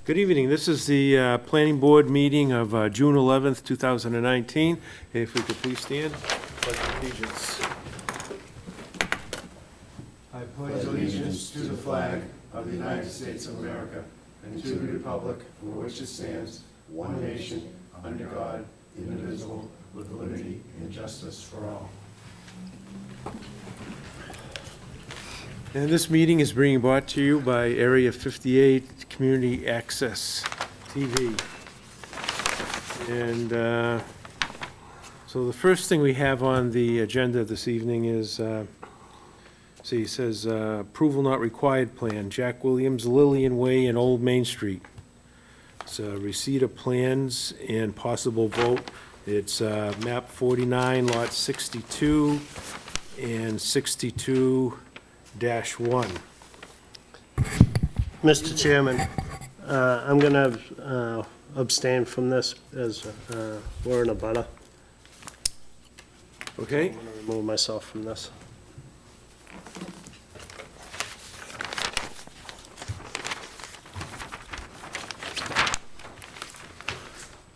Good evening. This is the Planning Board meeting of June 11th, 2019. If we could please stand. Pledge allegiance. I pledge allegiance to the flag of the United States of America and to the republic for which it stands, one nation, under God, indivisible, with liberty and justice for all. And this meeting is being brought to you by Area 58 Community Access TV. And so the first thing we have on the agenda this evening is, see, it says approval not required plan, Jack Williams, Lillian Way and Old Main Street. It's receipt of plans and possible vote. It's map 49, lot 62 and 62-1. Mr. Chairman, I'm going to abstain from this as we're in a butter. Okay? I'm going to remove myself from this.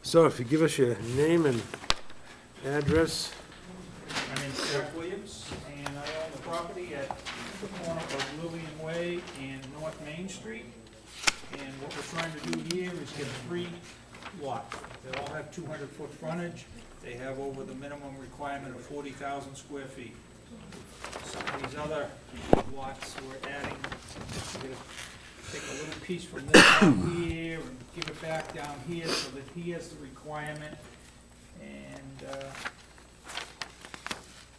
So if you give us your name and address. My name's Jack Williams, and I own the property at the corner of Lillian Way and North Main Street. And what we're trying to do here is get 3 lots. They all have 200-foot frontage. They have over the minimum requirement of 40,000 square feet. Some of these other lots we're adding, we're gonna take a little piece from this down here and give it back down here so that he has the requirement. And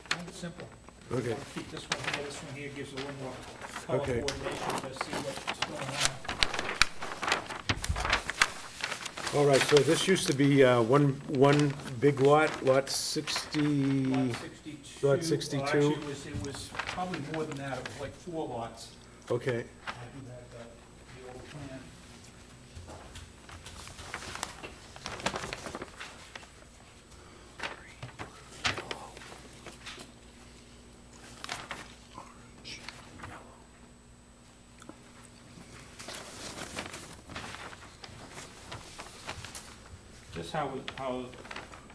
kind of simple. Okay. I'll keep this one here. This one here gives a little more color Okay. coordination to see what's going on. All right, so this used to be one big lot, lot 60. Lot 62. Lot 62. Well, actually, it was probably more than that. It was like 4 lots. Okay, I do have the old plan. This how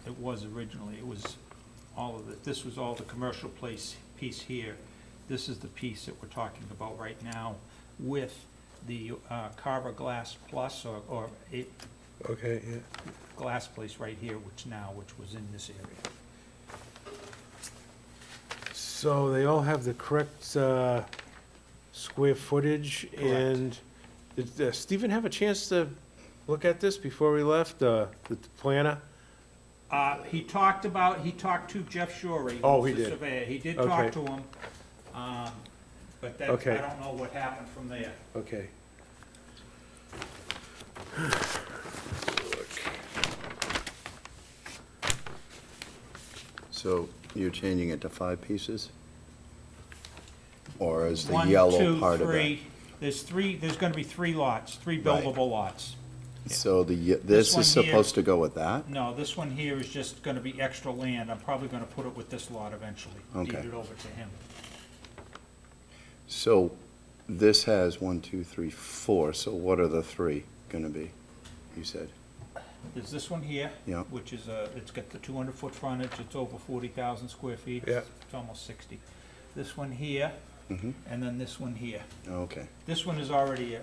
it was originally. It was all of it. This was all the commercial piece here. This is the piece that we're talking about right now with the Carver Glass Plus or a okay, yeah. glass place right here, which was in this area. So they all have the correct square footage, and did Stephen have a chance to look at this before we left, the planner? He talked to Jeff Shorey, Oh, who's he the did. surveyor. He did Okay. talk to him, but that, Okay. I don't know what happened from there. Okay. So you're changing it to 5 pieces? Or is the 1, yellow 2, part of 3. it? There's gonna be 3 lots, 3 Right. buildable lots. So this This one is here- supposed to go with that? No, this one here is just gonna be extra land. I'm probably gonna put it with this lot eventually. Deed Okay. it over to him. So this has 1, 2, 3, 4, so what are the 3 gonna be, you said? There's this one here. Yeah. Which is, it's got the 200-foot frontage. It's over 40,000 square feet. Yeah. It's almost 60. This one here, Mhm. and then this one here. Okay, This one is already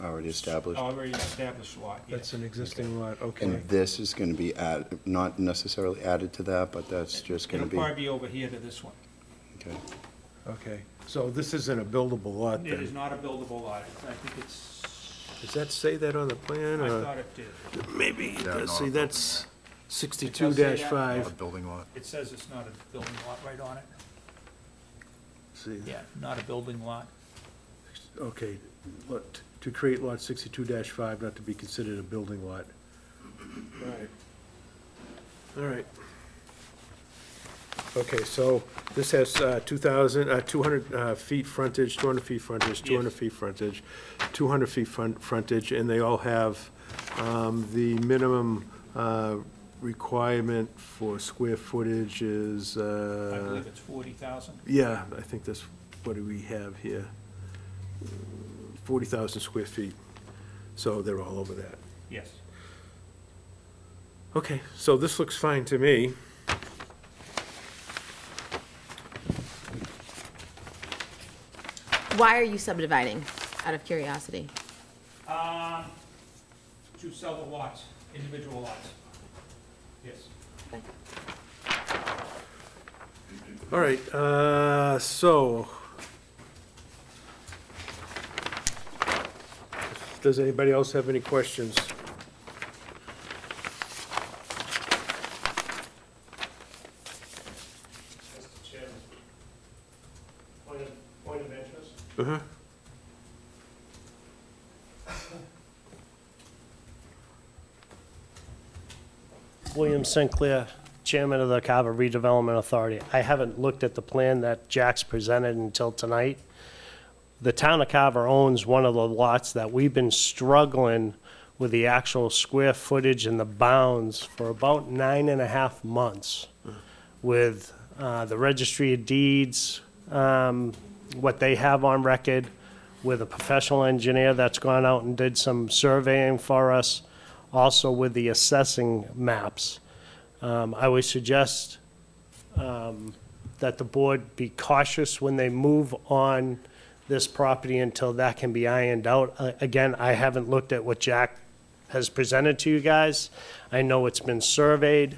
already established. already established lot, yes. That's an existing lot, okay. And this is gonna be added, not necessarily added to that, but that's just gonna It'll be, probably be over here to this one. okay. Okay, so this isn't a buildable lot It is then? not a buildable lot. I think it's, Does that say that on the plan, I or thought it did. maybe, Yeah, let's not see, a that's It does 62-5. A building lot. It says it's not a building lot right on it. See, Yeah, not a building lot. okay, lot, to create lot 62-5 not to be considered a building lot. All right. All right. Okay, so this has 200 feet frontage, 200 feet frontage, 200 Yes. feet frontage, 200 feet frontage, and they all have the minimum requirement for square footage is, I believe it's 40,000. yeah, I think that's what do we have here? 40,000 square feet. So they're all over that. Yes. Okay, so this looks fine to me. Why are you subdividing, out of curiosity? To sell the lots, individual lots. Yes. All right, so. Does anybody else have any questions? Mr. Chairman, point of interest? Uh-huh. William Sinclair, Chairman of the Carver Redevelopment Authority. I haven't looked at the plan that Jack's presented until tonight. The town of Carver owns one of the lots that we've been struggling with the actual square footage and the bounds for about 9.5 months with the Registry of Deeds, what they have on record, with a professional engineer that's gone out and did some surveying for us, also with the assessing maps. I would suggest that the board be cautious when they move on this property until that can be ironed out. Again, I haven't looked at what Jack has presented to you guys. I know it's been surveyed.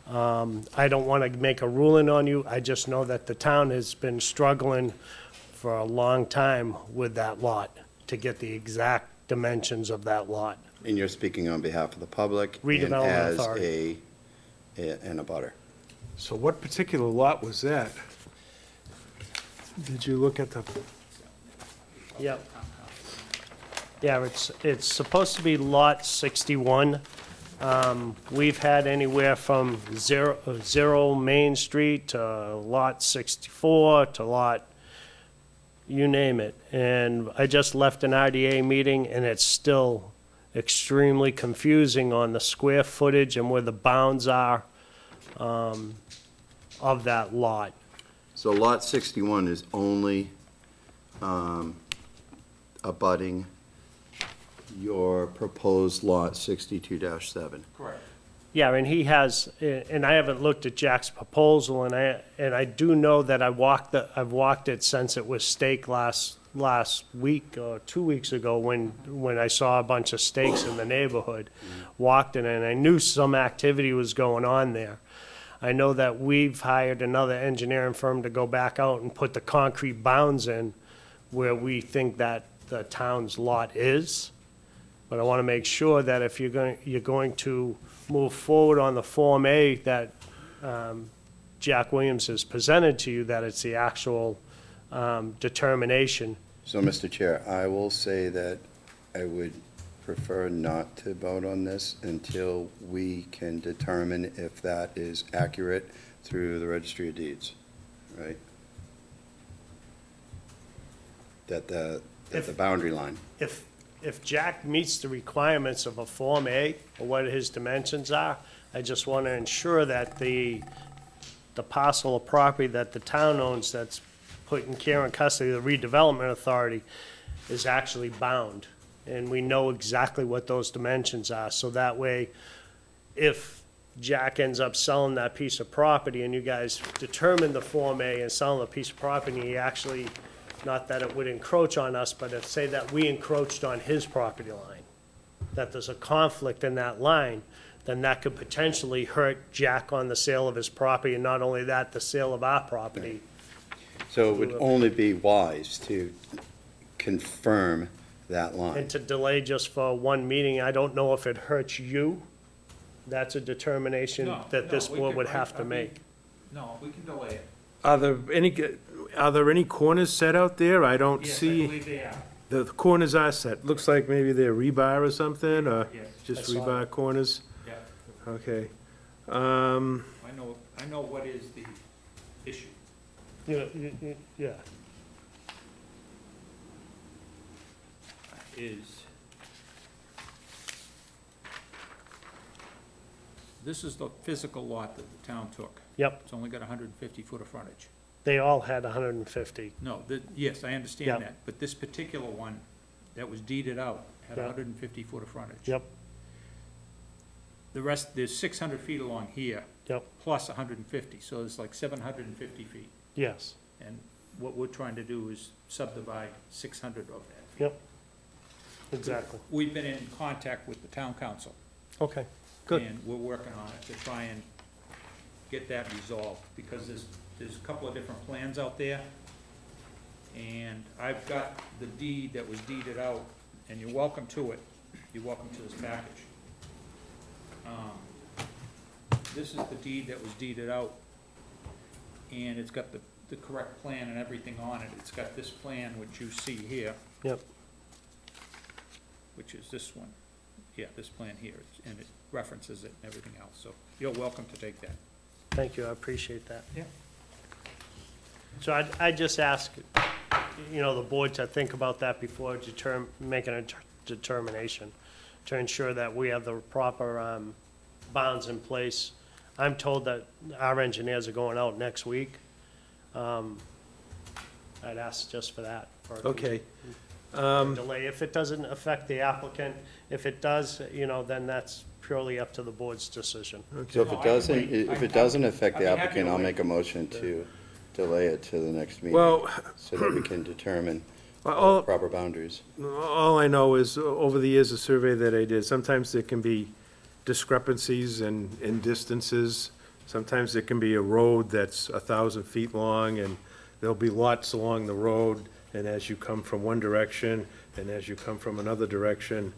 I don't want to make a ruling on you. I just know that the town has been struggling for a long time with that lot to get the exact dimensions of that lot. And you're speaking on behalf of the public and Redevelopment as Authority. an abutter. So what particular lot was that? Did you look at the, Yep. Yeah, it's supposed to be lot 61. We've had anywhere from zero Main Street to lot 64 to lot, you name it. And I just left an RDA meeting, and it's still extremely confusing on the square footage and where the bounds are of that lot. So lot 61 is only abutting your proposed lot 62-7. Correct. Yeah, and he has, and I haven't looked at Jack's proposal, and I do know that I've walked it since it was staked last week or 2 weeks ago when I saw a bunch of stakes in the neighborhood. Walked it, and I knew some activity was going on there. I know that we've hired another engineering firm to go back out and put the concrete bounds in where we think that the town's lot is. But I want to make sure that if you're going to move forward on the Form A that Jack Williams has presented to you, that it's the actual determination. So, Mr. Chair, I will say that I would prefer not to vote on this until we can determine if that is accurate through the Registry of Deeds, right? That the boundary line. If Jack meets the requirements of a Form A, or what his dimensions are, I just want to ensure that the parcel of property that the town owns that's put in care and custody of the redevelopment authority is actually bound. And we know exactly what those dimensions are, so that way, if Jack ends up selling that piece of property and you guys determine the Form A and selling a piece of property, he actually, not that it would encroach on us, but if, say that we encroached on his property line, that there's a conflict in that line, then that could potentially hurt Jack on the sale of his property, and not only that, the sale of our property. So it would only be wise to confirm that line. And to delay just for one meeting, I don't know if it hurts you. That's a determination No, that this no, we board can- would have I to mean, make. No, we can delay it. are there any corners set out there? I don't Yes, I see, believe they are. the corners are set. Looks like maybe they're rebar or something, or Yes, just I saw rebar corners? yeah. Okay. I know what is the issue. Yeah. This is the physical lot that the town took. Yep, It's only got 150 foot of frontage. they all had 150. No, yes, I Yep. understand that, but this particular one that was deeded out had Yeah. 150 foot of frontage. Yep, The rest, there's 600 feet along here, yep, plus 150, so it's like 750 feet. yes, And what we're trying to do is subdivide 600 of that. yep, exactly. We've been in contact with the town council. Okay, good. And we're working on it to try and get that resolved, because there's a couple of different plans out there. And I've got the deed that was deeded out, and you're welcome to it. You're welcome to this package. This is the deed that was deeded out, and it's got the correct plan and everything on it. It's got this plan, which you see here, Yep, which is this one. Yeah, this plan here, and it references it and everything else, so you're welcome to take that. thank you, I appreciate that. Yeah. So I'd just ask, you know, the board to think about that before making a determination, to ensure that we have the proper bounds in place. I'm told that our engineers are going out next week. I'd ask just for that. for a Okay. delay. If it doesn't affect the applicant, if it does, you know, then that's purely up to the board's decision. So if it doesn't, if it doesn't affect I'd the be happy applicant, to I'll wait. make a motion to delay it to the next meeting, Well, so that we can determine all, proper boundaries. all I know is, over the years, the survey that I did, sometimes there can be discrepancies in distances. Sometimes there can be a road that's 1,000 feet long, and there'll be lots along the road, and as you come from one direction, and as you come from another direction,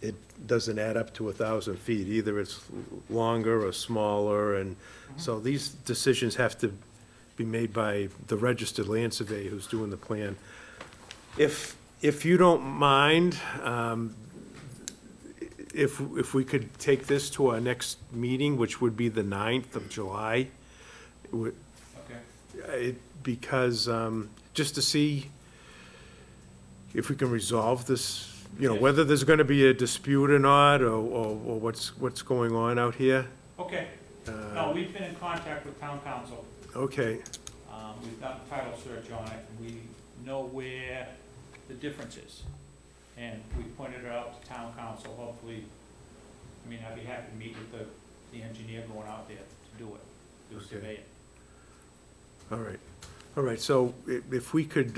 it doesn't add up to 1,000 feet. Either it's longer or smaller, and so these decisions have to be made by the registered land surveyor who's doing the plan. If you don't mind, if we could take this to our next meeting, which would be the 9th of July, Okay. because, just to see if we can resolve this, you know, Yes. whether there's gonna be a dispute or not, or what's going on out here. Okay. No, we've been in contact with town council. Okay, We've done a title search on it, and we know where the difference is. And we pointed it out to town council, hopefully, I mean, I'd be happy to meet with the engineer going out there to do it, to Okay. survey it. all right, so if we could,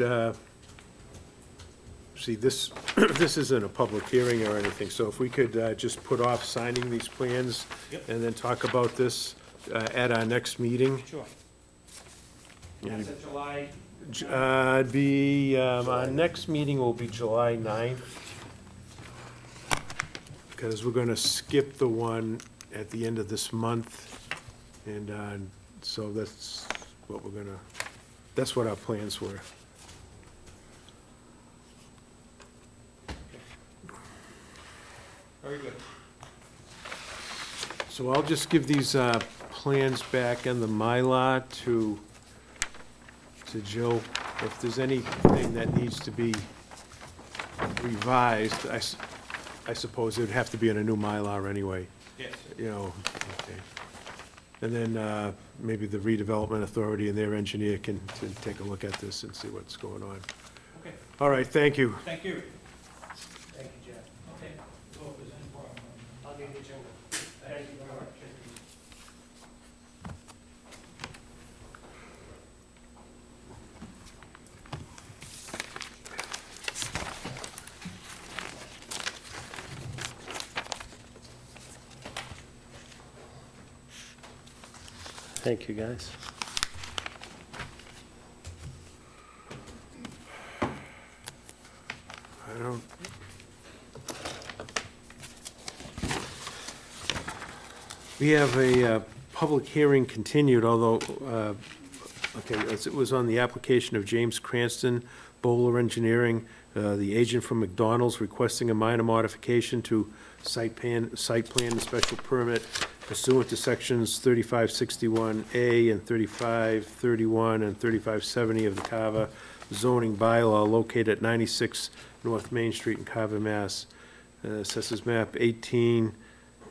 see, this, this isn't a public hearing or anything, so if we could just put off signing these plans Yep. and then talk about this at our next meeting. Sure. That's a July, Our next meeting will be July 9th, because we're gonna skip the one at the end of this month, and so that's what that's what our plans were. very good. So I'll just give these plans back and the Mylar to Jill. If there's anything that needs to be revised, I suppose it would have to be in a new Mylar anyway, Yes. you know, okay. And then maybe the redevelopment authority and their engineer can take a look at this and see what's going on. Okay, All right, thank you. thank you. Thank you, Jeff. Okay. So if there's any problem, I'll need the agenda. Thank you very much. Thank you, guys. I don't. We have a public hearing continued, although, okay, it was on the application of James Cranston, Bowler Engineering, the agent from McDonald's, requesting a minor modification to site plan and special permit pursuant to sections 3561A and 3531 and 3570 of the Carver zoning bylaw located at 96 North Main Street in Carver, Mass. Assessors map 18,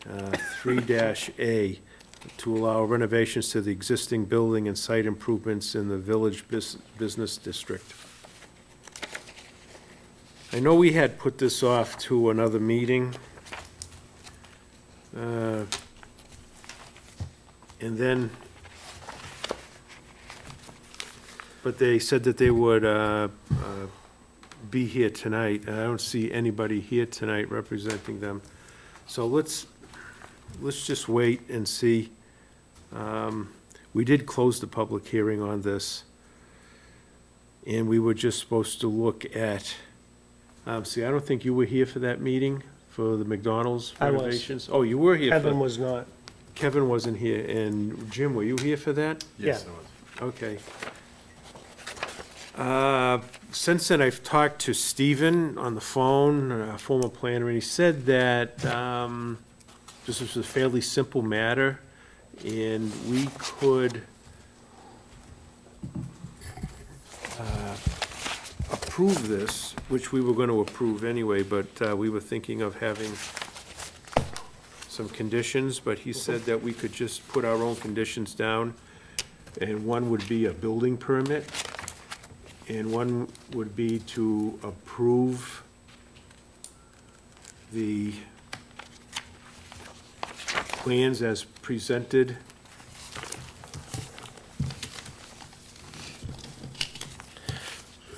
3-A, to allow renovations to the existing building and site improvements in the village business district. I know we had put this off to another meeting. And then, but they said that they would be here tonight. I don't see anybody here tonight representing them. So let's just wait and see. We did close the public hearing on this. And we were just supposed to look at, see, I don't think you were here for that meeting for the McDonald's I was. renovations. Oh, you were here for. Kevin was not. Kevin wasn't here, and Jim, were you here for that? Yeah. Okay. Since then, I've talked to Stephen on the phone, a former planner, and he said that this was a fairly simple matter, and we could approve this, which we were going to approve anyway, but we were thinking of having some conditions, but he said that we could just put our own conditions down, and one would be a building permit, and one would be to approve the plans as presented.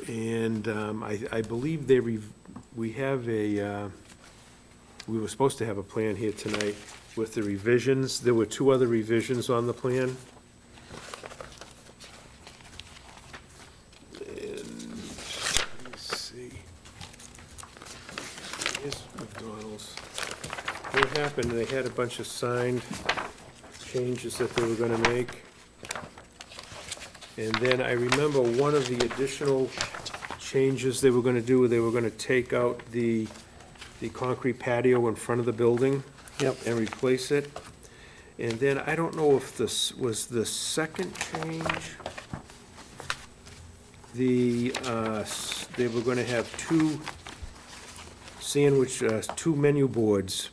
And I believe we have we were supposed to have a plan here tonight with the revisions. There were 2 other revisions on the plan. And, let's see. Here's McDonald's. What happened, they had a bunch of signed changes that they were gonna make. And then I remember one of the additional changes they were gonna do, they were gonna take out the concrete patio in front of the building. Yep. And replace it. And then I don't know if this was the second change. They were gonna have 2 2 menu boards.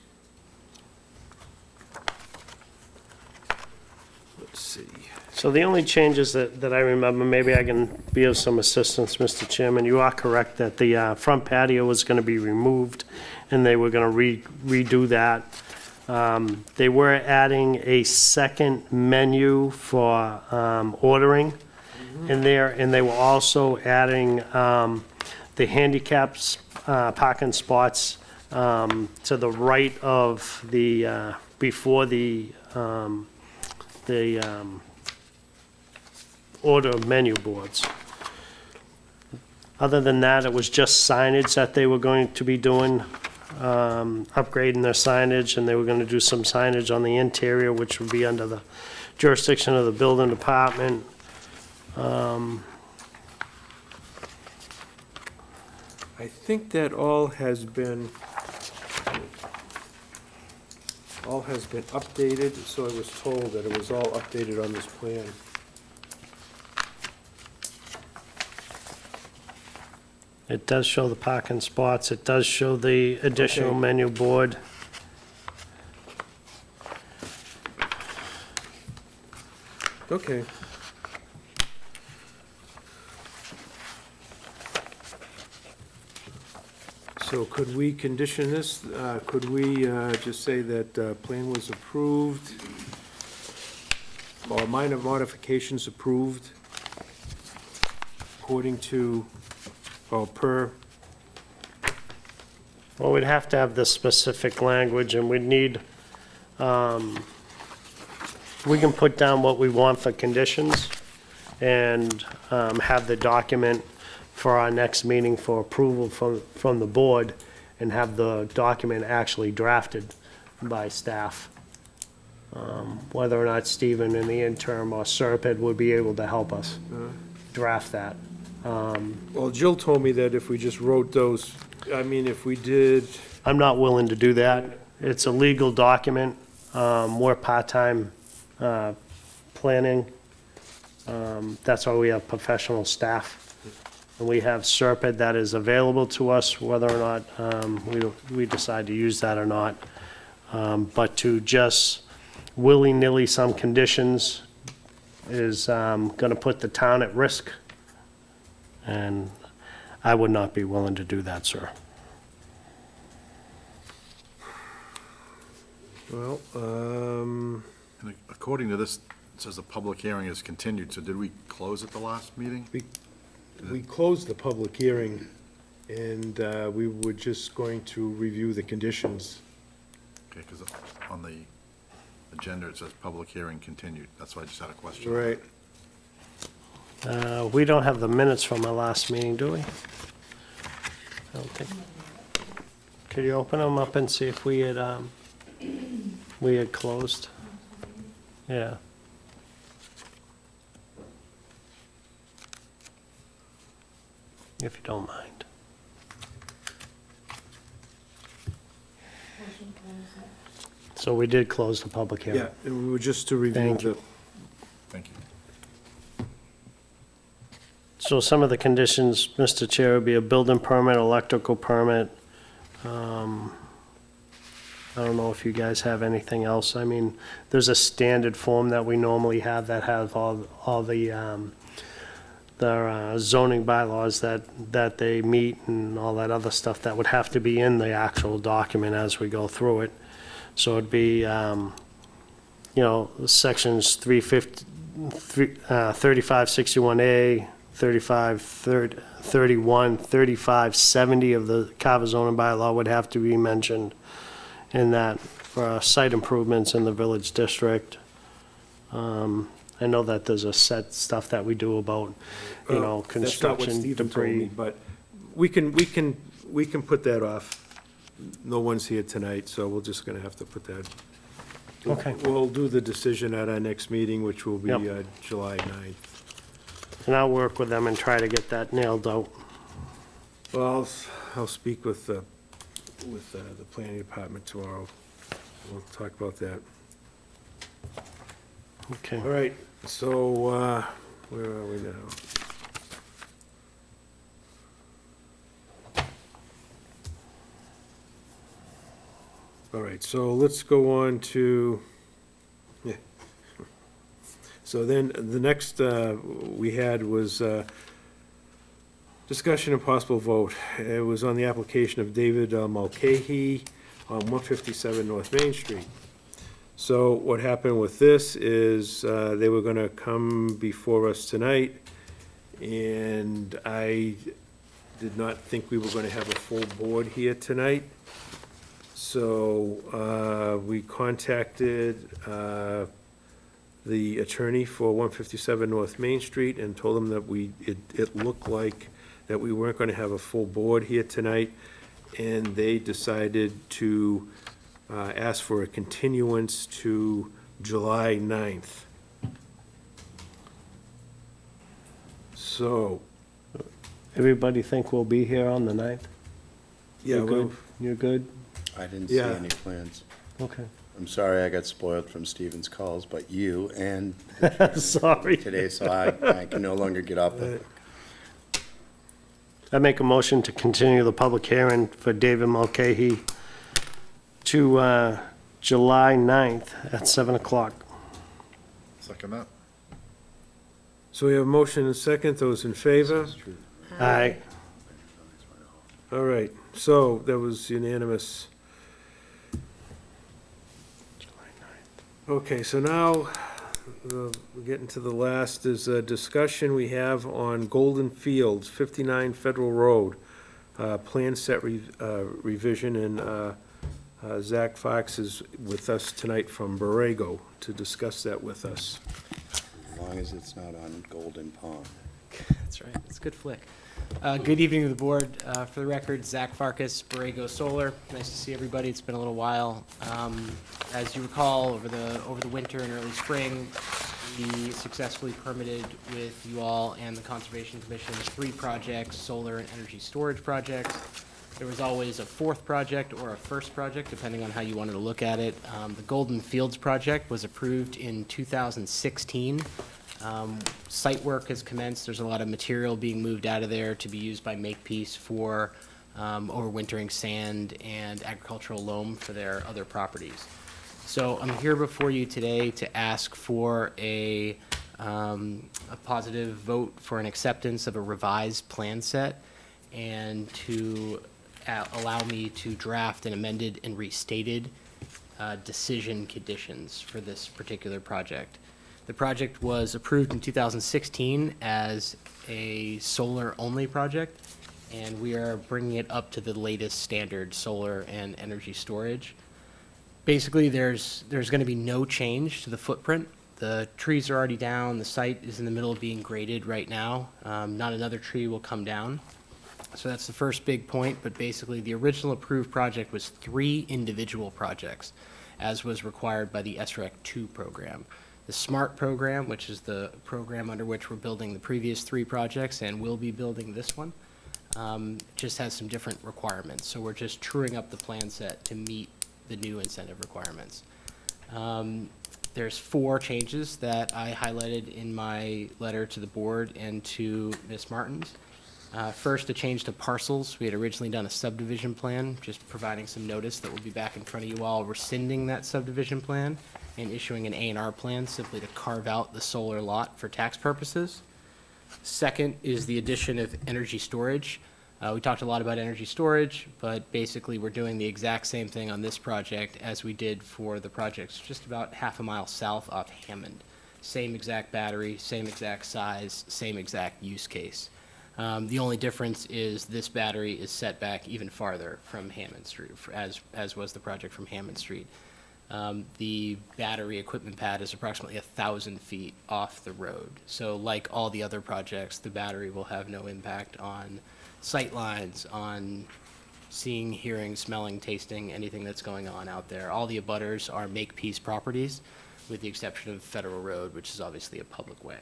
Let's see. So the only changes that I remember, maybe I can be of some assistance, Mr. Chairman, you are correct that the front patio was going to be removed, and they were going to redo that. They were adding a second menu for ordering in there, and they were also adding the handicaps parking spots to the right of the, before the order menu boards. Other than that, it was just signage that they were going to be doing, upgrading their signage, and they were going to do some signage on the interior, which would be under the jurisdiction of the building department. I think that all has been updated, so I was told that it was all updated on this plan. It does show the parking spots, it does show the additional Okay. menu board. Okay. So could we condition this? Could we just say that plan was approved, or minor modifications approved according to, or per? Well, we'd have to have the specific language, and we'd need, we can put down what we want for conditions and have the document for our next meeting for approval from the board, and have the document actually drafted by staff. Whether or not Stephen in the interim or Serpent would be able to help us draft that. Well, Jill told me that if we just wrote those, I mean, if we did, I'm not willing to do that. It's a legal document. We're part-time planning. That's why we have professional staff. And we have Serpent that is available to us, whether or not we decide to use that or not. But to just willy-nilly some conditions is going to put the town at risk. And I would not be willing to do that, sir. Well, And according to this, it says the public hearing is continued, so did we close at the last meeting? we closed the public hearing, and we were just going to review the conditions. Okay, because on the agenda, it says public hearing continued. That's why I just had a question. Right. We don't have the minutes from our last meeting, do we? I don't think. Could you open them up and see if we had closed? Yeah. If you don't mind. So we did close the public hearing. Yeah, and we were just to review Thank you. the, Thank you. So some of the conditions, Mr. Chair, would be a building permit, electrical permit. I don't know if you guys have anything else. I mean, there's a standard form that we normally have that has all the zoning bylaws that they meet and all that other stuff that would have to be in the actual document as we go through it. So it'd be, sections 3561A, 3531, 3570 of the Carver zoning bylaw would have to be mentioned in that for site improvements in the village district. I know that there's a set stuff that we do about, that's not what construction Stephen told me, debris. but we can put that off. No one's here tonight, so we're just gonna have to put that. Okay. We'll do the decision at our next meeting, which will be Yep. July 9th. And I'll work with them and try to get that nailed out. Well, I'll speak with the planning department tomorrow. We'll talk about that. Okay. All right, so, where are we now? All right, so let's go on to, yeah. So then, the next we had was discussion and possible vote. It was on the application of David Mulcahy on 157 North Main Street. So what happened with this is they were going to come before us tonight, and I did not think we were going to have a full board here tonight. So we contacted the attorney for 157 North Main Street and told him that it looked like that we weren't going to have a full board here tonight, and they decided to ask for a continuance to July 9th. So, Everybody think we'll be here on the 9th? yeah, You're well, good? You're good? I didn't see Yeah. any plans. Okay. I'm sorry I got spoiled from Stephen's calls, but you and Sorry. today, so I can no longer get off the hook. I make a motion to continue the public hearing for David Mulcahy to July 9th at 7 o'clock. Second that. so we have a motion and a second. Those in favor? Aye. All right, so that was unanimous. Okay, so now, we're getting to the last, is a discussion we have on Golden Fields, 59 Federal Road, plan set revision, and Zach Fox is with us tonight from Borrego to discuss that with us. As long as it's not on Golden Pond. That's right, it's a good flick. Good evening to the board. For the record, Zach Farkas, Borrego Solar. Nice to see everybody. It's been a little while. As you recall, over the winter and early spring, we successfully permitted with you all and the Conservation Commission 3 projects, solar and energy storage projects. There was always a fourth project or a first project, depending on how you wanted to look at it. The Golden Fields project was approved in 2016. Site work has commenced. There's a lot of material being moved out of there to be used by Makepeace for overwintering sand and agricultural loam for their other properties. So I'm here before you today to ask for a positive vote for an acceptance of a revised plan set. and to allow me to draft an amended and restated decision conditions for this particular project. The project was approved in 2016 as a solar-only project, and we are bringing it up to the latest standard solar and energy storage. Basically, there's going to be no change to the footprint. The trees are already down. The site is in the middle of being graded right now. Not another tree will come down. So that's the first big point, but basically the original approved project was 3 individual projects, as was required by the SREC 2 program. The SMART program, which is the program under which we're building the previous 3 projects and will be building this one, just has some different requirements. So we're just truing up the plan set to meet the new incentive requirements. There's 4 changes that I highlighted in my letter to the board and to Ms. Martins. First, a change to parcels. We had originally done a subdivision plan, just providing some notice that we'll be back in front of you all rescinding that subdivision plan and issuing an A&R plan simply to carve out the solar lot for tax purposes. Second is the addition of energy storage. We talked a lot about energy storage, but basically we're doing the exact same thing on this project as we did for the projects just about half a mile south off Hammond. Same exact battery, same exact size, same exact use case. The only difference is this battery is set back even farther from Hammond Street, as was the project from Hammond Street. The battery equipment pad is approximately 1,000 feet off the road. So like all the other projects, the battery will have no impact on sight lines, on seeing, hearing, smelling, tasting, anything that's going on out there. All the abutters are Makepeace properties, with the exception of Federal Road, which is obviously a public way.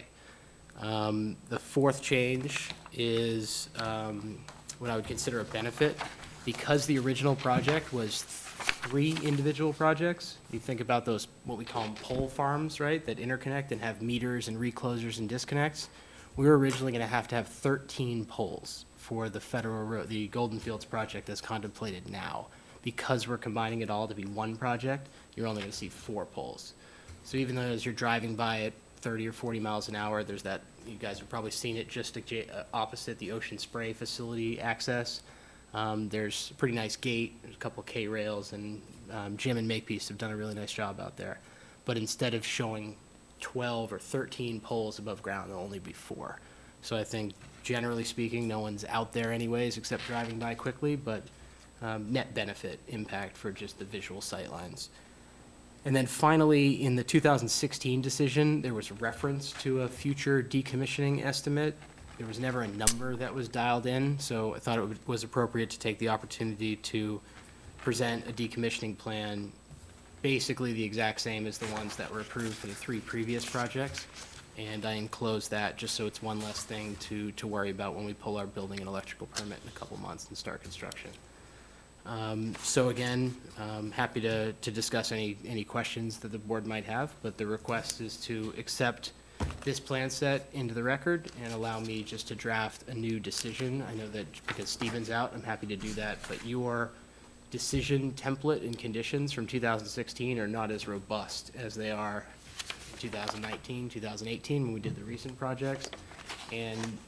The fourth change is what I would consider a benefit. Because the original project was 3 individual projects, you think about those, what we call them pole farms, right, that interconnect and have meters and reclosers and disconnects. We were originally going to have 13 poles for the Federal Road, the Golden Fields project as contemplated now. Because we're combining it all to be one project, you're only going to see 4 poles. So even though as you're driving by at 30 or 40 miles an hour, there's that, you guys have probably seen it just opposite the Ocean Spray facility access. There's a pretty nice gate, there's a couple of K-rails, and Jim and Makepeace have done a really nice job out there. But instead of showing 12 or 13 poles above ground, there'll only be 4. So I think, generally speaking, no one's out there anyways except driving by quickly, but net benefit impact for just the visual sight lines. And then finally, in the 2016 decision, there was reference to a future decommissioning estimate. There was never a number that was dialed in, so I thought it was appropriate to take the opportunity to present a decommissioning plan, basically the exact same as the ones that were approved for the 3 previous projects. And I enclosed that just so it's one less thing to worry about when we pull our building and electrical permit in a couple months and start construction. So again, happy to discuss any questions that the board might have, but the request is to accept this plan set into the record and allow me just to draft a new decision. I know that because Stephen's out, I'm happy to do that, but your decision template and conditions from 2016 are not as robust as they are 2019, 2018, when we did the recent projects. And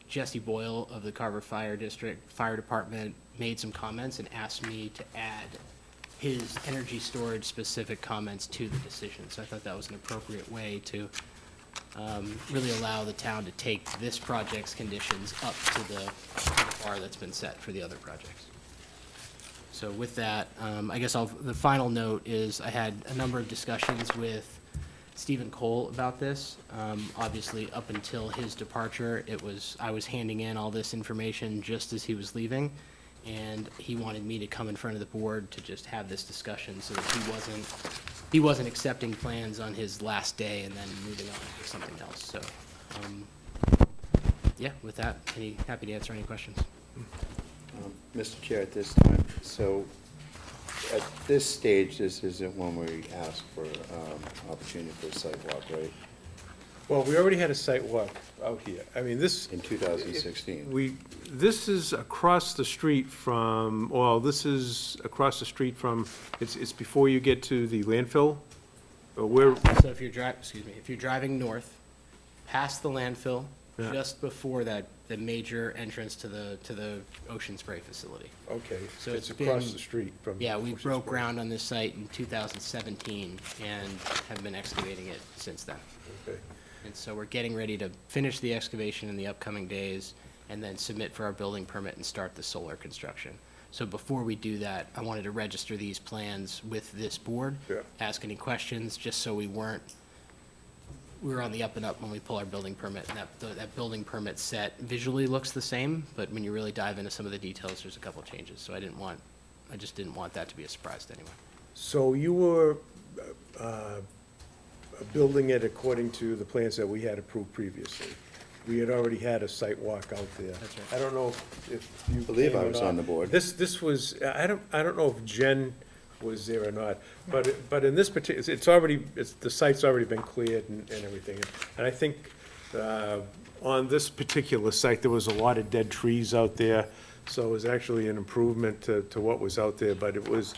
Jesse Boyle of the Carver Fire Department made some comments and asked me to add his energy storage specific comments to the decision. So I thought that was an appropriate way to really allow the town to take this project's conditions up to the bar that's been set for the other projects. So with that, I guess the final note is I had a number of discussions with Stephen Cole about this. Obviously, up until his departure, I was handing in all this information just as he was leaving, and he wanted me to come in front of the board to just have this discussion so that he wasn't accepting plans on his last day and then moving on to something else. So, yeah, with that, happy to answer any questions. Mr. Chair, at this time, so at this stage, this isn't when we ask for opportunity for a site walk, right? Well, we already had a site walk out here. I mean, this, In 2016? this is across the street from, it's before you get to the landfill. So if you're driving north, past the landfill, Yeah. just before that the major entrance to the ocean spray facility. Okay, So it's it's across been- the street from. Yeah, we Ocean broke Spray. ground on this site in 2017 and have been excavating it since then. Okay. And so we're getting ready to finish the excavation in the upcoming days and then submit for our building permit and start the solar construction. So before we do that, I wanted to register these plans with this board. Yeah. Ask any questions, just so we were on the up and up when we pull our building permit. And that building permit set visually looks the same, but when you really dive into some of the details, there's a couple of changes. So I just didn't want that to be a surprise to anyone. So you were building it according to the plans that we had approved previously. We had already had a site walk out there. That's right. I don't know if you Believe came I or was not. on the board. This was, I don't know if Jen was there or not, but in this particular, the site's already been cleared and everything. And I think on this particular site, there was a lot of dead trees out there, so it was actually an improvement to what was out there, but it was,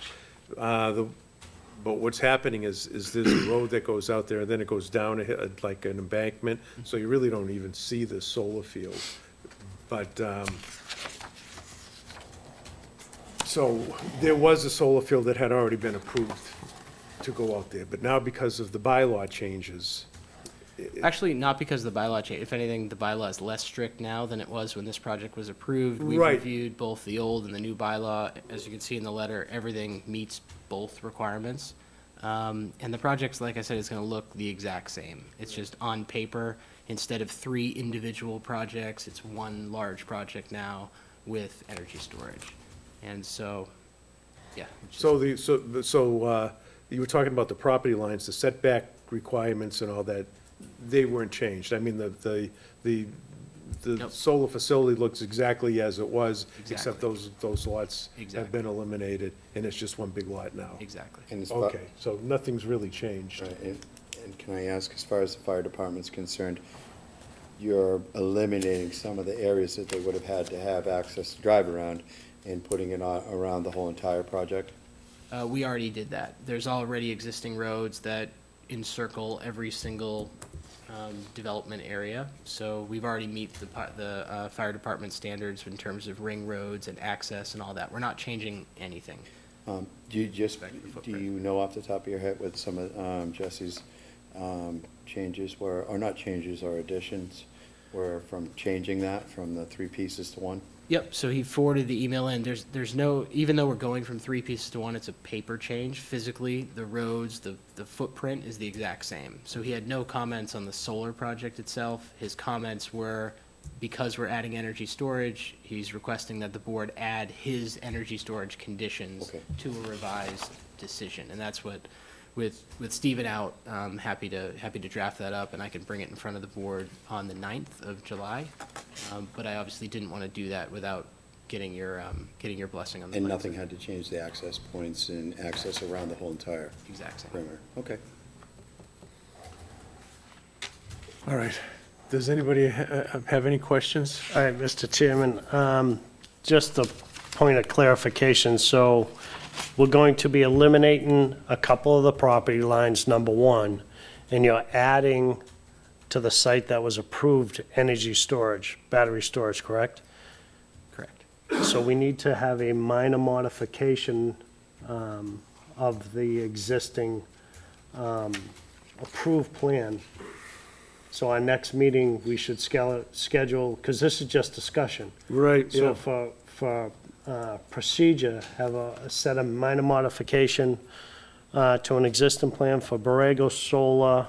but what's happening is there's a road that goes out there, and then it goes down like an embankment, so you really don't even see the solar field. But, so there was a solar field that had already been approved to go out there, but now because of the bylaw changes, Actually, not because the bylaw changed. If anything, the bylaw is less strict now than it was when this project was approved. We've Right. reviewed both the old and the new bylaw. As you can see in the letter, everything meets both requirements. And the project's, like I said, is gonna look the exact same. It's just on paper, instead of 3 individual projects, it's one large project now with energy storage. And so, yeah. it's just- so you were talking about the property lines, the setback requirements and all that, they weren't changed. I mean, the Nope. solar facility looks exactly as it was, except Exactly. those lots have Exactly. been eliminated, and it's just one big lot now. Exactly. And as far- Okay, so nothing's really changed. Right, and can I ask, as far as the fire department's concerned, you're eliminating some of the areas that they would have had to have access to drive around and putting it around the whole entire project? We already did that. There's already existing roads that encircle every single development area. So we've already meet the fire department standards in terms of ring roads and access and all that. We're not changing anything. Do you know off the top of your head what some of Jesse's changes were, or not changes, or additions were from changing that from the 3 pieces to 1? Yep, so he forwarded the email in. There's no, even though we're going from 3 pieces to 1, it's a paper change. Physically, the roads, the footprint is the exact same. So he had no comments on the solar project itself. His comments were, because we're adding energy storage, he's requesting that the board add his energy storage conditions Okay. to a revised decision. And that's what, with Stephen out, happy to draft that up, and I can bring it in front of the board on the 9th of July. But I obviously didn't want to do that without getting your blessing on the And plans. nothing had to change the access points and access around the whole entire Exact same. perimeter? Okay. All right. Does anybody have any questions? All right, Mr. Chairman, just a point of clarification. So we're going to be eliminating a couple of the property lines, number 1, and you're adding to the site that was approved energy storage, battery storage, correct? Correct. So we need to have a minor modification of the existing approved plan. So our next meeting, we should schedule, because this is just discussion. Right, So for procedure, have a set of minor modification to an existing plan for Borrego Solar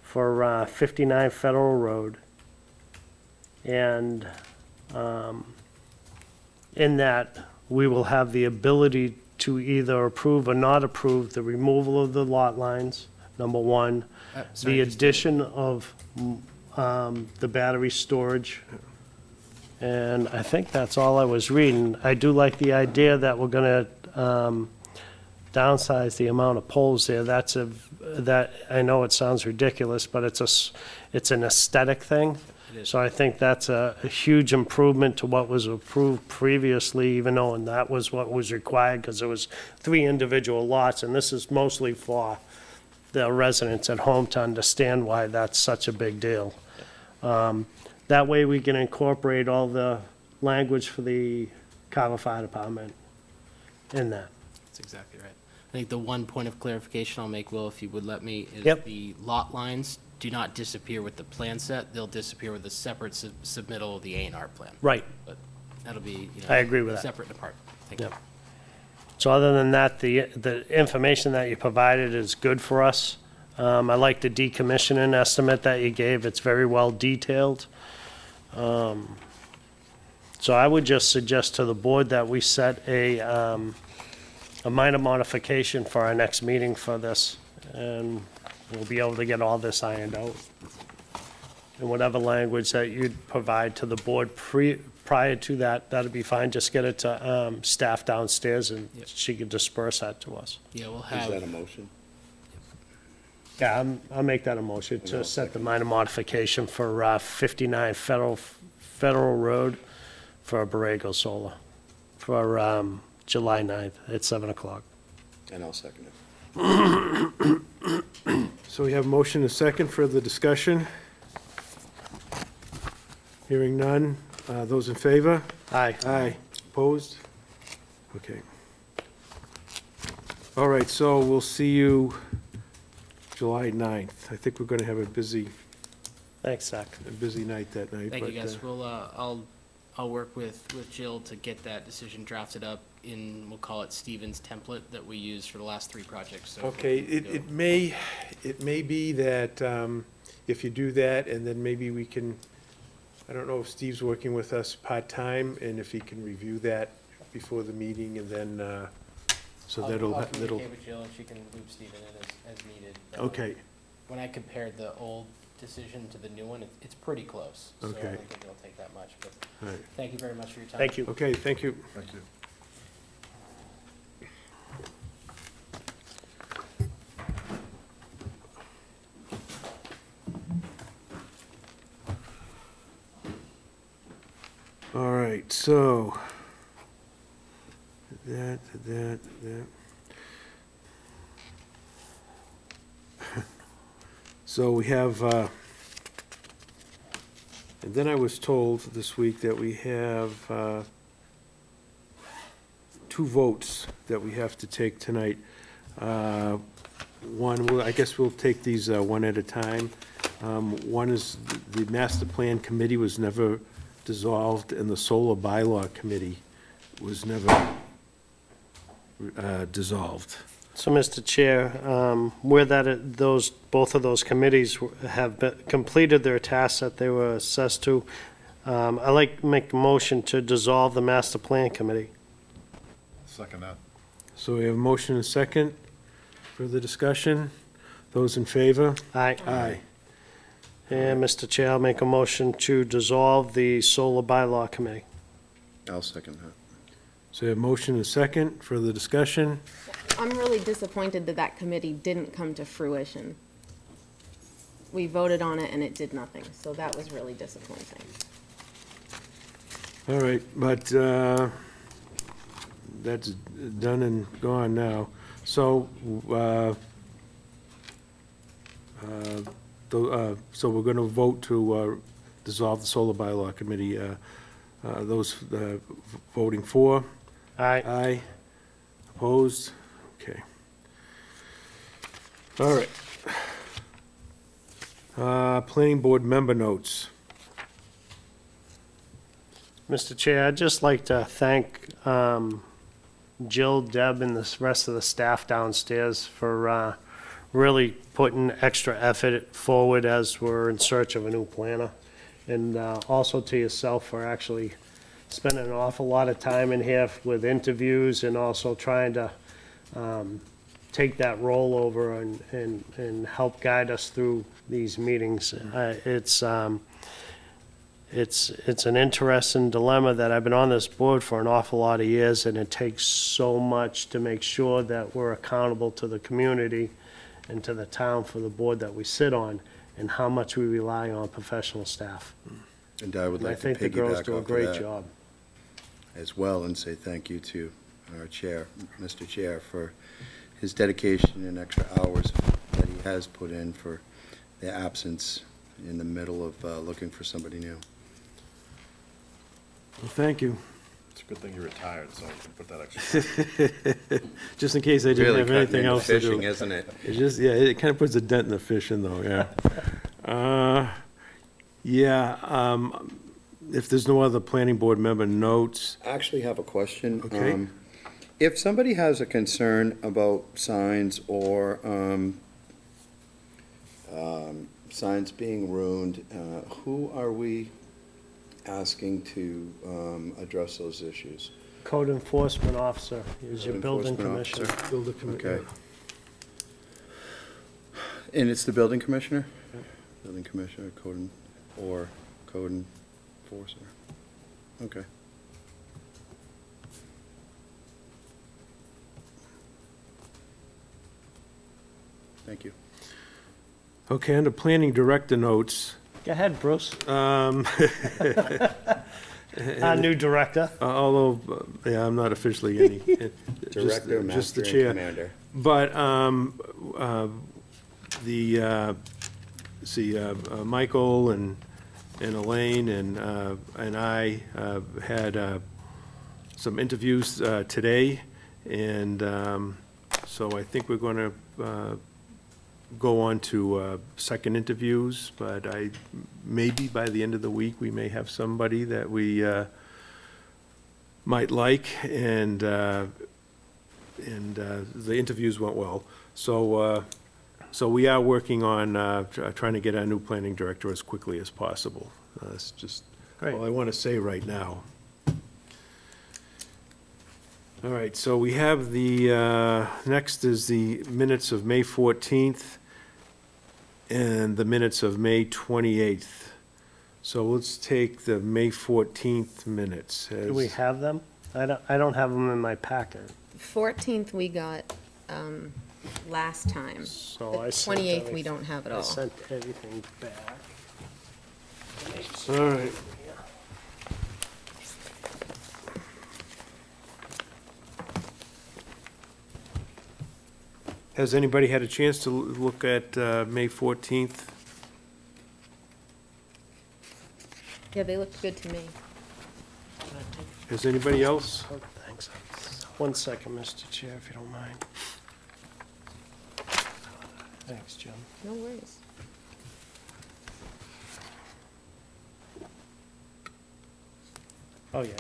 for 59 Federal Road. And in that, we will have the ability to either approve or not approve the removal of the lot lines, number 1. Sorry, The just- addition of the battery storage. And I think that's all I was reading. I do like the idea that we're gonna downsize the amount of poles there. That, I know it sounds ridiculous, but it's an aesthetic thing. It is. So I think that's a huge improvement to what was approved previously, even though, and that was what was required, because there was 3 individual lots, and this is mostly for the residents at home to understand why that's such a big deal. That way we can incorporate all the language for the Carver Fire Department in that. That's exactly right. I think the one point of clarification I'll make, Will, if you would let me, is Yep. the lot lines do not disappear with the plan set. They'll disappear with a separate submittal of the A&R plan. Right. But that'll be, you know. I agree with that. Separate and apart. Thank you. Yep. So other than that, the information that you provided is good for us. I like the decommissioning estimate that you gave. It's very well detailed. So I would just suggest to the board that we set a minor modification for our next meeting for this, and we'll be able to get all this ironed out. And whatever language that you'd provide to the board prior to that, that'd be fine. Just get it to staff downstairs, and Yep. she can disperse that to us. Yeah, we'll Is that a have, motion? Yeah, I'll make that a motion And to I'll set the minor modification for 59 Federal Road for Borrego Solar for July 9th at 7 o'clock. And I'll second it. So we have motion and second for the discussion. Hearing none. Those in favor? Aye. Aye. Opposed? Okay. All right, so we'll see you July 9th. I think we're going to have a busy Thanks, Zach. night that night. thank you, but, guys. We'll, I'll work with Jill to get that decision drafted up in, we'll call it Stevens template that we use for the last 3 projects. So Okay, it may be that if you do that, and then maybe we can, I don't know if Steve's working with us part-time, and if he can review that before the meeting, and then, so that'll. I'll communicate with Jill and she can loop Steven in as needed. Okay, When I compared the old decision to the new one, it's pretty close. So I Okay. don't think it'll take that much, but all right. thank you very much for your time. Thank you. Okay, thank you. Thank you. All right, so, that. So we have, and then I was told this week that we have 2 votes that we have to take tonight. One, I guess we'll take these one at a time. One is the Master Plan Committee was never dissolved, and the Solar Bylaw Committee was never dissolved. So, Mr. Chair, where both of those committees have completed their tasks that they were assessed to, I'd like to make a motion to dissolve the Master Plan Committee. Second that. So we have a motion and second. Further discussion? Those in favor? Aye. Aye. And, Mr. Chair, I'll make a motion to dissolve the Solar Bylaw Committee. I'll second that. So we have a motion and second. Further discussion? I'm really disappointed that that committee didn't come to fruition. We voted on it and it did nothing, so that was really disappointing. All right, but that's done and gone now. So, so we're going to vote to dissolve the Solar Bylaw Committee. Those voting for? Aye. Aye. Opposed? Okay. All right. Planning Board member notes. Mr. Chair, I'd just like to thank Jill, Deb, and the rest of the staff downstairs for really putting extra effort forward as we're in search of a new planner. And also to yourself for actually spending an awful lot of time in here with interviews and also trying to take that role over and help guide us through these meetings. It's an interesting dilemma that I've been on this board for an awful lot of years, and it takes so much to make sure that we're accountable to the community and to the town for the board that we sit on, and how much we rely on professional staff. And I would And I like to think the girls piggyback do a off great of that job. as well and say thank you to our chair, Mr. Chair, for his dedication and extra hours that he has put in for the absence in the middle of looking for somebody new. Well, thank you. It's a good thing you're retired, so you can put that extra. Just in case I didn't Really have cutting anything into else to fishing, do. isn't it? It just, yeah, it kind of puts a dent in the fishing though, yeah. If there's no other planning board member notes, I actually have a question. Okay. If somebody has a concern about signs or signs being ruined, who are we asking to address those issues? Code enforcement officer is your Code building enforcement commissioner. officer. build a committee. Okay. And it's the building commissioner? Building commissioner, code enforcer. Okay. Thank you. Okay, under planning director notes, Go ahead, Bruce. um, Our new director. although, yeah, I'm not officially any. just Director, the master, and chair. commander. But Michael and Elaine and I had some interviews today, and so I think we're going to go on to second interviews, but maybe by the end of the week, we may have somebody that we might like, and the interviews went well. So we are working on trying to get our new planning director as quickly as possible. That's just Great. all I want to say right now. All right, so we have the, next is the minutes of May 14th and the minutes of May 28th. So let's take the May 14th minutes. Do we have them? I don't have them in my packet, 14th we got last time. so The I sent 28th we don't have at I all. sent everything back. All right. Has anybody had a chance to look at May 14th? Yeah, they looked good to me. Has anybody else? Oh, thanks. 1 second, Mr. Chair, if you don't mind. Thanks, Jim. No worries. Oh, yeah.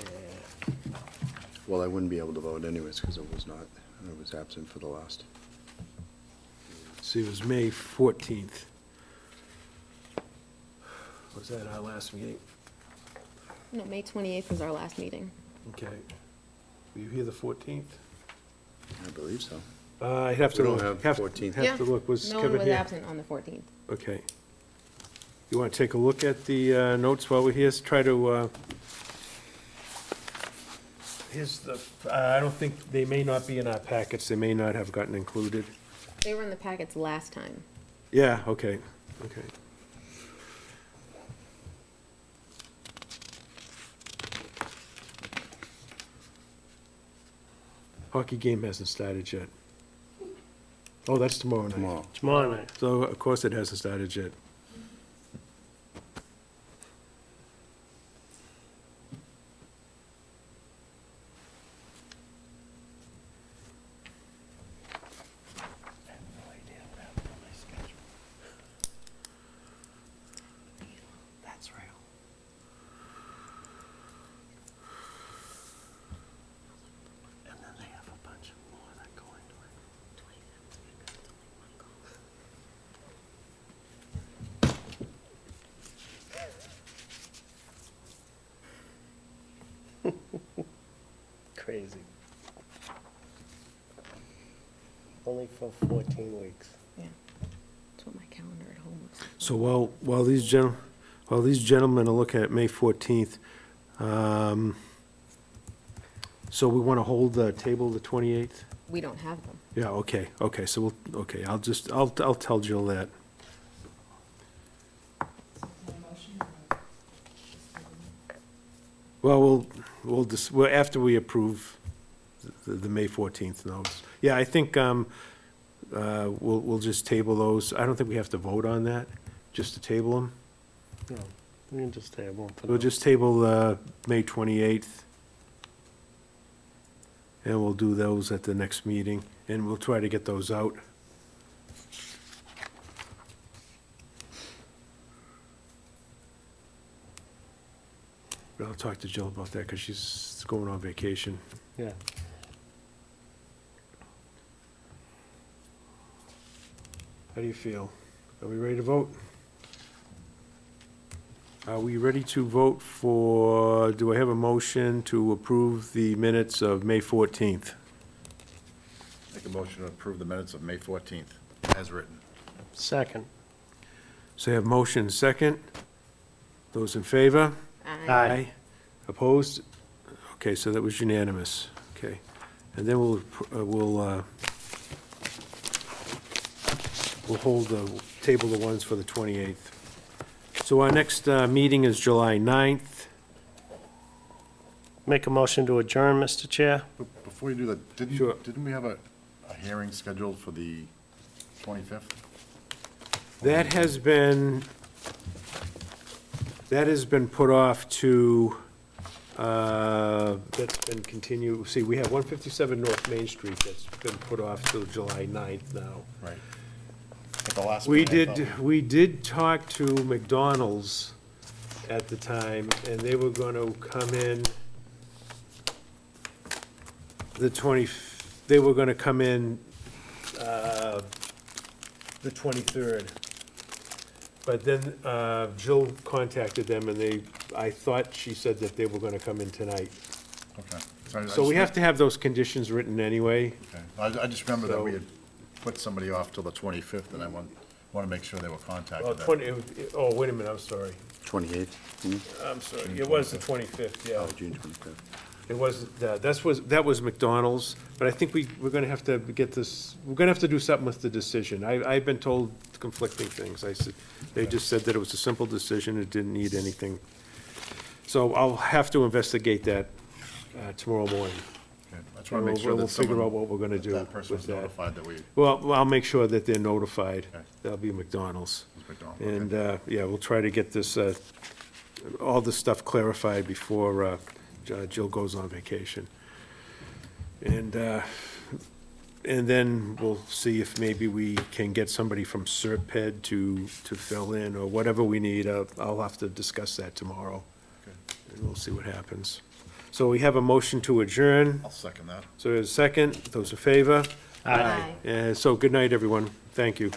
Well, I wouldn't be able to vote anyways, because I was absent for the last. See, it was May 14th. Was that our last meeting? No, May 28th was our last meeting. Okay. Were you here the 14th? I believe so. I'd have to We don't look. have 14th. Have to look. Was No one Kevin was here? absent on the 14th. Okay. You want to take a look at the notes while we're here? Let's try to, here's the, I don't think, they may not be in our packets. They may not have gotten included. They were in the packets last time. Yeah, okay, okay. Hockey game hasn't started yet. Oh, that's tomorrow night. Tomorrow. Tomorrow night. So, of course, it hasn't started yet. That's real. And then they have a bunch more that go into it. Crazy. Only for 14 weeks. Yeah. That's what my calendar at home looks like. So while these gentlemen are looking at May 14th, so we want to hold the table the 28th? We don't have them. Yeah, okay, so I'll tell Jill that. Well, we'll after we approve the May 14th notes. Yeah, I think, we'll just table those. I don't think we have to vote on that, just to table them. No. We can just table it. for We'll now. just table May 28th, and we'll do those at the next meeting, and we'll try to get those out. But I'll talk to Jill about that, because she's going on vacation. Yeah. How do you feel? Are we ready to vote? Are we ready to vote for, do I have a motion to approve the minutes of May 14th? Make a motion to approve the minutes of May 14th, as written. Second. So I have motion second. Those in favor? Aye. Opposed? Okay, so that was unanimous. Okay. And then we'll hold table the ones for the 28th. So our next meeting is July 9th. Make a motion to adjourn, Mr. Chair? But before you do that, Sure. didn't we have a hearing scheduled for the 25th? That has been put off to, that's been continued, see, we have 157 North Main Street that's been put off till July 9th now. Right. At the last We meeting, I did, thought- we did talk to McDonald's at the time, and they were gonna come in they were gonna come in, the 23rd. But then, Jill contacted them, and I thought she said that they were gonna come in tonight. Okay. So we have to have those conditions written anyway. Okay. I just remember that we So- had put somebody off till the 25th, and I want to make sure they were contacted. Well, oh, wait a minute, I'm sorry. 28th? I'm sorry, it was the 25th, yeah. Oh, June 25th. It was, that was McDonald's, but I think we're gonna have to get this, we're gonna have to do something with the decision. I've been told conflicting things. They just said that it was a simple decision, it didn't need anything. So I'll have to investigate that tomorrow morning. Okay. I just want to make sure We'll that figure out someone, what we're gonna do that person with was that. notified that we, Well, I'll make sure that they're notified. Okay. That'll be McDonald's. was McDonald. Okay. And, yeah, we'll try to get this, all this stuff clarified before Jill goes on vacation. And then we'll see if maybe we can get somebody from Serped to fill in, or whatever we need. I'll have to discuss that tomorrow, Okay. and we'll see what happens. So we have a motion to adjourn. I'll second that. So there's a second. Those in favor? Aye. So good night, everyone. Thank you.